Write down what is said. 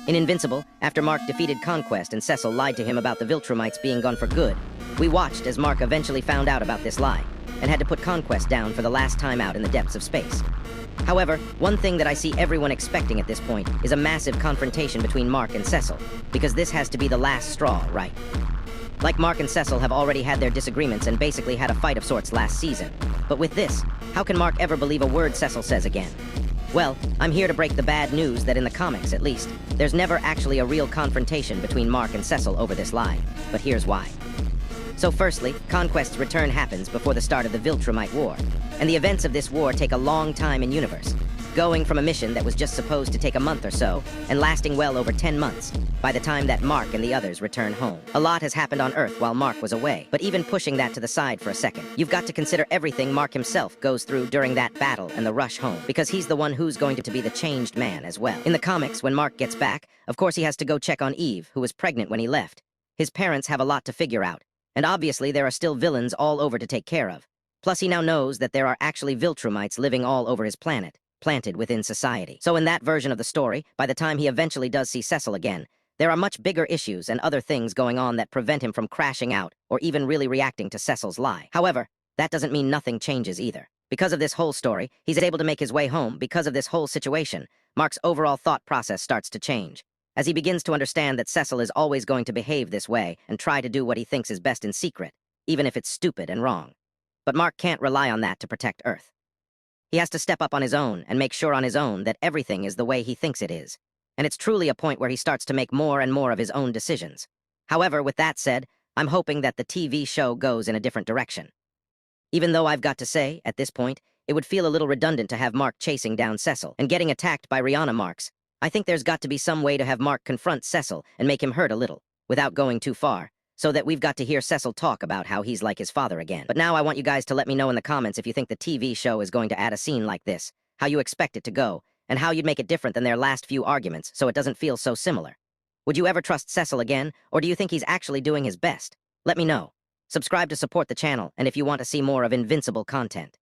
In Invincible, after Mark defeated Conquest and Cecil lied to him about the Viltrumites being gone for good, we watched as Mark eventually found out about this lie, and had to put Conquest down for the last time out in the depths of space. However, one thing that I see everyone expecting at this point is a massive confrontation between Mark and Cecil, because this has to be the last straw, right? Like Mark and Cecil have already had their disagreements and basically had a fight of sorts last season. But with this, how can Mark ever believe a word Cecil says again? Well, I'm here to break the bad news that in the comics, at least, there's never actually a real confrontation between Mark and Cecil over this lie. But here's why. So firstly, Conquest's return happens before the start of the Viltrumite War, and the events of this war take a long time in universe, going from a mission that was just supposed to take a month or so, and lasting well over 10 months, by the time that Mark and the others return home. A lot has happened on Earth while Mark was away, but even pushing that to the side for a second, you've got to consider everything Mark himself goes through during that battle and the rush home, because he's the one who's going to be the changed man as well. In the comics, when Mark gets back, of course he has to go check on Eve, who was pregnant when he left. His parents have a lot to figure out, and obviously there are still villains all over to take care of. Plus he now knows that there are actually Viltrumites living all over his planet, planted within society. So in that version of the story, by the time he eventually does see Cecil again, there are much bigger issues and other things going on that prevent him from crashing out or even really reacting to Cecil's lie. However, that doesn't mean nothing changes either. Because of this whole story, he's able to make his way home. Because of this whole situation, Mark's overall thought process starts to change, as he begins to understand that Cecil is always going to behave this way and try to do what he thinks is best in secret, even if it's stupid and wrong. But Mark can't rely on that to protect Earth. He has to step up on his own and make sure on his own that everything is the way he thinks it is. And it's truly a point where he starts to make more and more of his own decisions. However, with that said, I'm hoping that the TV show goes in a different direction. Even though I've got to say, at this point, it would feel a little redundant to have Mark chasing down Cecil and getting attacked by Rihanna Marks. I think there's got to be some way to have Mark confront Cecil and make him hurt a little, without going too far, so that we've got to hear Cecil talk about how he's like his father again. But now I want you guys to let me know in the comments if you think the TV show is going to add a scene like this, how you expect it to go, and how you'd make it different than their last few arguments so it doesn't feel so similar. Would you ever trust Cecil again, or do you think he's actually doing his best? Let me know. Subscribe to support the channel, and if you want to see more of Invincible content.